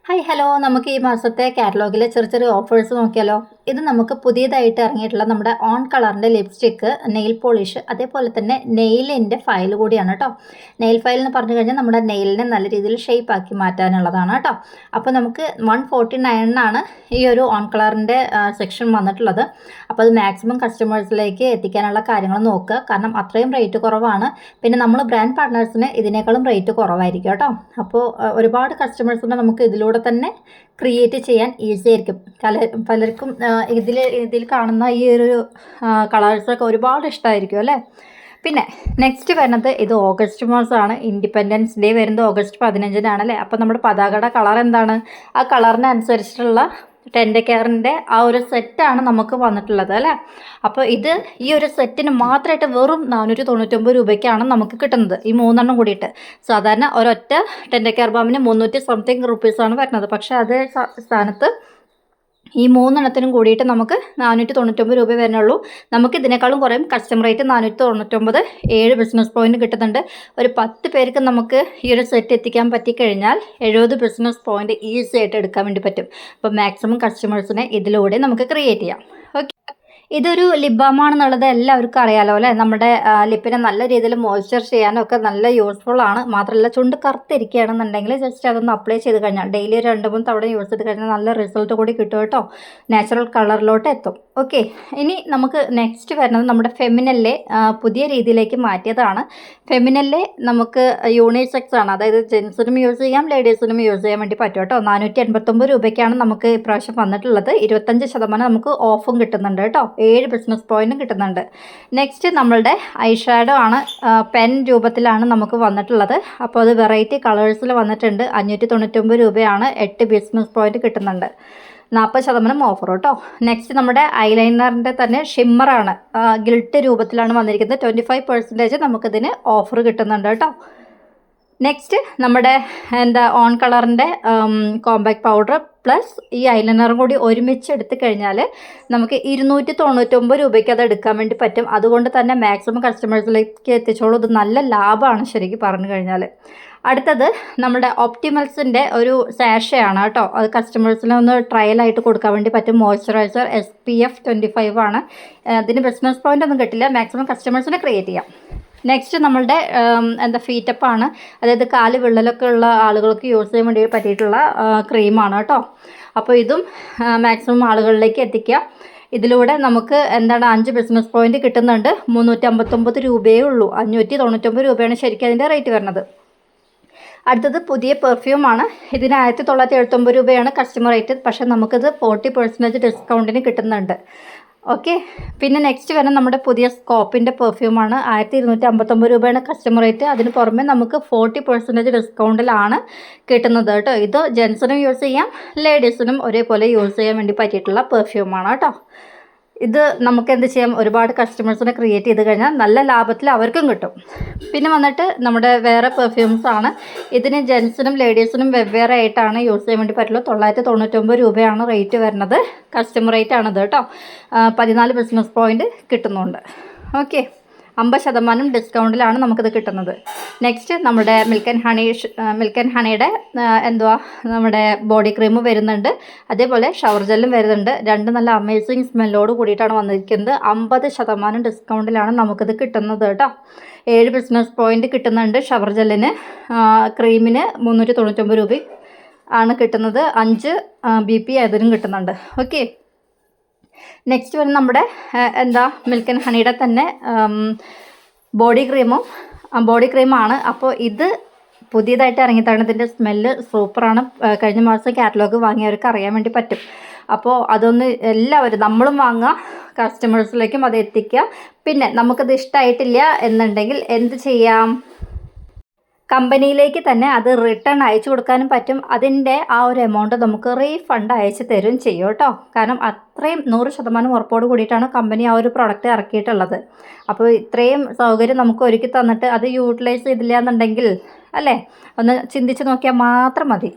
Hi hello, നമുക്ക് ഈ മാസത്തെ കാറ്റലോഗിലെ ചെറിയ ചെറിയ ഓഫേഴ്സ് നോക്കിയാലോ. ഇത് നമുക്ക് പുതിയതായിട്ട് ഇറങ്ങിയിട്ടുള്ള നമ്മുടെ ഓൺ കളറിൻ്റെ ലിപ്സ്റ്റിക്ക്, നെയിൽ പോളിഷ്, അതേപോലെ തന്നെ നെയിലിൻ്റെ ഫയൽ കൂടിയാണ് കേട്ടോ. നെയിൽ ഫയൽ എന്ന് പറഞ്ഞു കഴിഞ്ഞാൽ നമ്മുടെ നെയിലിനെ നല്ല രീതിയിൽ ഷേപ്പ് ആക്കി മാറ്റാനുള്ളതാണ് കേട്ടോ. അപ്പോൾ നമുക്ക് 149 ഈ ഒരു ഓൺ കളറിൻ്റെ സെക്ഷൻ വന്നിട്ടുള്ളത്. അപ്പോൾ അത് മാക്സിമം കസ്റ്റമേഴ്സിലേക്ക് എത്തിക്കാനുള്ള കാര്യങ്ങൾ നോക്കുക, കാരണം അത്രയും റേറ്റ് കുറവാണ്. പിന്നെ നമ്മൾ ബ്രാൻഡ് പാർട്ട്നേഴ്സിന് ഇതിനേക്കാളും റേറ്റ് കുറവായിരിക്കും കേട്ടോ. അപ്പോൾ ഒരുപാട് കസ്റ്റമേഴ്സിനെ നമുക്ക് ഇതിലൂടെ തന്നെ ക്രിയേറ്റ് ചെയ്യാൻ ഈസി ആയിരിക്കും. പലർക്കും ഇതിൽ കാണുന്ന ഈ ഒരു കളേഴ്സൊക്കെ ഒരുപാട് ഇഷ്ടമായിരിക്കും അല്ലേ. പിന്നെ നെക്സ്റ്റ് വരുന്നത് ഇത് ഓഗസ്റ്റ് മാസമാണ്. ഇൻഡിപെൻഡൻസ് ഡേ വരുന്നത് ഓഗസ്റ്റ് 15 അപ്പോൾ നമ്മുടെ പതാകയുടെ കളർ എന്താണ്, ആ കളറിനനുസരിച്ചിട്ടുള്ള 10 കെയറിൻ്റെ ആ ഒരു സെറ്റാണ് നമുക്ക് വന്നിട്ടുള്ളത് അല്ലേ. അപ്പോൾ ഈ ഒരു സെറ്റിന് മാത്രമായിട്ട് വെറും 499 രൂപയ്ക്കാണ് നമുക്ക് കിട്ടുന്നത്, ഈ 3 കൂടിയിട്ട്. സാധാരണ ഒരൊറ്റ 10 കെയർ ബാമിന് 300 സംതിങ് റുപ്പീസാണ് വരുന്നത്. പക്ഷേ അതേ സ്ഥാനത്ത് ഈ 3 കൂടിയിട്ട് നമുക്ക് 499 രൂപ വരുന്നുള്ളൂ. നമുക്ക് ഇതിനേക്കാളും കുറയും. കസ്റ്റമർ റേറ്റ് 499, 7 ബിസിനസ് പോയിന്റ് കിട്ടുന്നുണ്ട്. ഒരു 10 പേർക്ക് നമുക്ക് ഈ ഒരു സെറ്റ് എത്തിക്കാൻ പറ്റിക്കഴിഞ്ഞാൽ 70 ബിസിനസ് പോയിന്റ് ഈസി ആയിട്ട് എടുക്കാൻ വേണ്ടി പറ്റും. അപ്പോൾ മാക്സിമം കസ്റ്റമേഴ്സിനെ ഇതിലൂടെ നമുക്ക് ക്രിയേറ്റ് ചെയ്യാം. ഓക്കെ, ഇതൊരു ലിപ് ബാമാണെന്നുള്ളത് എല്ലാവർക്കും അറിയാലോ അല്ലേ. നമ്മുടെ ലിപ്പിനെ നല്ല രീതിയിൽ മോയ്സ്ചർ ചെയ്യാനൊക്കെ നല്ല യൂസ്ഫുൾ ആണ്. മാത്രമല്ല ചുണ്ട് കറുത്തിരിക്കുകയാണെന്നുണ്ടെങ്കിൽ ജസ്റ്റ് അതൊന്ന് അപ്ലൈ ചെയ്ത് കഴിഞ്ഞാൽ ഡെയിലി 2-3 തവണ യൂസ് ചെയ്ത് കഴിഞ്ഞാൽ നല്ല റിസൾട്ട് കൂടി കിട്ടും കേട്ടോ. നാച്ചുറൽ കളറിലോട്ട് എത്തും. ഓക്കെ, ഇനി നമുക്ക് നെക്സ്റ്റ് വരുന്നത് നമ്മുടെ ഫെമിനലിലെ പുതിയ രീതിയിലേക്ക് മാറ്റിയതാണ്. ഫെമിനലിലെ നമുക്ക് യൂണിസെക്സ് ആണ്, അതായത് ജെൻസിനും യൂസ് ചെയ്യാം ലേഡീസിനും യൂസ് ചെയ്യാൻ വേണ്ടി പറ്റും കേട്ടോ. 489 രൂപയ്ക്കാണ് നമുക്ക് ഇപ്രാവശ്യം വന്നിട്ടുള്ളത്. 25% നമുക്ക് ഓഫും കിട്ടുന്നുണ്ട് കേട്ടോ. 7 ബിസിനസ് പോയിന്റും കിട്ടുന്നുണ്ട്. നെക്സ്റ്റ് നമ്മളുടെ ഐ ഷാഡോ ആണ്. പെൻ രൂപത്തിലാണ് നമുക്ക് വന്നിട്ടുള്ളത്. അപ്പോൾ അത് വെറൈറ്റി കളേഴ്സിൽ വന്നിട്ടുണ്ട്. 599 രൂപയാണ്. 8 ബിസിനസ് പോയിന്റ് കിട്ടുന്നുണ്ട്. 40% ഓഫർ കേട്ടോ. നെക്സ്റ്റ് നമ്മുടെ ഐലൈനറിൻ്റെ തന്നെ ഷിമ്മറാണ്, ഗിൽട്ട് രൂപത്തിലാണ് വന്നിരിക്കുന്നത്. 25% നമുക്കിതിന് ഓഫർ കിട്ടുന്നുണ്ട് കേട്ടോ. നെക്സ്റ്റ് നമ്മുടെ ഓൺ കളറിൻ്റെ കോമ്പാക്ട് പൗഡർ പ്ലസ് ഈ ഐലൈനറും കൂടി ഒരുമിച്ച് എടുത്തു കഴിഞ്ഞാൽ നമുക്ക് 299 രൂപയ്ക്ക് അത് എടുക്കാൻ വേണ്ടി പറ്റും. അതുകൊണ്ട് തന്നെ മാക്സിമം കസ്റ്റമേഴ്സിലേക്ക് എത്തിച്ചോളൂ. ഇത് നല്ല ലാഭമാണ് ശരിക്കും പറഞ്ഞു കഴിഞ്ഞാൽ. അടുത്തത് നമ്മുടെ ഒപ്റ്റിമൽസിൻ്റെ ഒരു സാഷയാണ് കേട്ടോ. അത് കസ്റ്റമേഴ്സിന് ഒന്ന് ട്രയലായിട്ട് കൊടുക്കാൻ വേണ്ടി പറ്റും. മോയ്സ്ചറൈസർ SPF 25 ആണ്. ഇതിന് ബിസിനസ് പോയിൻ്റ് ഒന്നും കിട്ടില്ല. മാക്സിമം കസ്റ്റമേഴ്സിനെ ക്രിയേറ്റ് ചെയ്യാം. നെക്സ്റ്റ് നമ്മളുടെ ഫീറ്റപ്പാണ്, അതായത് കാല് വിള്ളലൊക്കെ ഉള്ള ആളുകൾക്ക് യൂസ് ചെയ്യാൻ വേണ്ടി പറ്റിയിട്ടുള്ള ക്രീമാണ് കേട്ടോ. അപ്പോൾ ഇതും മാക്സിമം ആളുകളിലേക്ക് എത്തിക്കുക. ഇതിലൂടെ നമുക്ക് 5 ബിസിനസ് പോയിന്റ് കിട്ടുന്നുണ്ട്. 359 രൂപയേ ഉള്ളൂ. 599 രൂപയാണ് ശരിക്കും അതിൻ്റെ റേറ്റ് വരുന്നത്. അടുത്തത് പുതിയ പെർഫ്യൂമാണ്. ഇതിന് 1979 രൂപയാണ് കസ്റ്റമർ റേറ്റ്. പക്ഷേ നമുക്കിത് 40% ഡിസ്കൗണ്ടിന് കിട്ടുന്നുണ്ട്. ഓക്കെ, പിന്നെ നെക്സ്റ്റ് വരുന്നത് നമ്മുടെ പുതിയ സ്കോപ്പിൻ്റെ പെർഫ്യൂമാണ്. 1259 രൂപയാണ് കസ്റ്റമർ റേറ്റ്. അതിന് പുറമെ നമുക്ക് 40% ഡിസ്കൗണ്ടിലാണ് കിട്ടുന്നത് കേട്ടോ. ഇത് ജെൻസിനും യൂസ് ചെയ്യാം ലേഡീസിനും ഒരേപോലെ യൂസ് ചെയ്യാൻ വേണ്ടി പറ്റിയിട്ടുള്ള പെർഫ്യൂമാണ് കേട്ടോ. ഇത് നമുക്ക് എന്ത് ചെയ്യാം, ഒരുപാട് കസ്റ്റമേഴ്സിനെ ക്രിയേറ്റ് ചെയ്ത് കഴിഞ്ഞാൽ നല്ല ലാഭത്തിൽ അവർക്കും കിട്ടും. പിന്നെ വന്നിട്ട് നമ്മുടെ വേറെ പെർഫ്യൂംസ് ആണ്. ഇതിന് ജെൻസിനും ലേഡീസിനും വെവ്വേറെ ആയിട്ടാണ് യൂസ് ചെയ്യാൻ വേണ്ടി പറ്റുള്ളൂ. 999 രൂപയാണ് റേറ്റ് വരുന്നത്. കസ്റ്റമർ റേറ്റ് ആണിത് കേട്ടോ. 14 ബിസിനസ് പോയിന്റ് കിട്ടുന്നുണ്ട്. ഓക്കെ, 50% ഡിസ്കൗണ്ടിലാണ് നമുക്കിത് കിട്ടുന്നത്. നെക്സ്റ്റ് നമ്മുടെ മിൽക്ക് ആൻഡ് ഹണിയുടെ നമ്മുടെ ബോഡി ക്രീം വരുന്നുണ്ട്. അതേപോലെ ഷവർ ജെല്ലും വരുന്നുണ്ട്. രണ്ട് നല്ല അമേസിങ് സ്മെല്ലോട് കൂടിയിട്ടാണ് വന്നിരിക്കുന്നത്. 50% ഡിസ്കൗണ്ടിലാണ് നമുക്കിത് കിട്ടുന്നത് കേട്ടോ. 7 ബിസിനസ് പോയിന്റ് കിട്ടുന്നുണ്ട് ഷവർ ജെല്ലിന്. ക്രീമിന് 399 രൂപ ആണ് കിട്ടുന്നത്. 5 BP അതിനും കിട്ടുന്നുണ്ട്. ഓക്കെ, നെക്സ്റ്റ് വരുന്നത് നമ്മുടെ മിൽക്ക് ആൻഡ് ഹണിയുടെ തന്നെ ബോഡി ക്രീമാണ്. അപ്പോൾ ഇത് പുതിയതായിട്ട് ഇറങ്ങിയതാണ്. ഇതിൻ്റെ സ്മെല്ല് സൂപ്പറാണ്. കഴിഞ്ഞ മാസം കാറ്റലോഗ് വാങ്ങിയവർക്ക് അറിയാൻ വേണ്ടി പറ്റും. അപ്പോൾ അതൊന്ന് എല്ലാവരും നമ്മളും വാങ്ങുക, കസ്റ്റമേഴ്സിലേക്കും അത് എത്തിക്കുക. പിന്നെ നമുക്കത് ഇഷ്ടമായിട്ടില്ല എന്നുണ്ടെങ്കിൽ എന്ത് ചെയ്യാം, കമ്പനിയിലേക്ക് തന്നെ അത് റിട്ടേൺ അയച്ചു കൊടുക്കാനും പറ്റും. അതിൻ്റെ ആ ഒരു എമൗണ്ട് നമുക്ക് റീഫണ്ട് അയച്ചു തരും ചെയ്യും കേട്ടോ. കാരണം അത്രയും 100% ഉറപ്പോട് കൂടിയിട്ടാണ് കമ്പനി ആ ഒരു പ്രോഡക്റ്റ് ഇറക്കിയിട്ടുള്ളത്. അപ്പോൾ ഇത്രയും സൗകര്യം നമുക്ക് ഒരുക്കി തന്നിട്ട് അത് യൂട്ടിലൈസ് ചെയ്തില്ല എന്നുണ്ടെങ്കിൽ അല്ലേ, ഒന്ന് ചിന്തിച്ച് നോക്കിയാൽ മാത്രം മതി.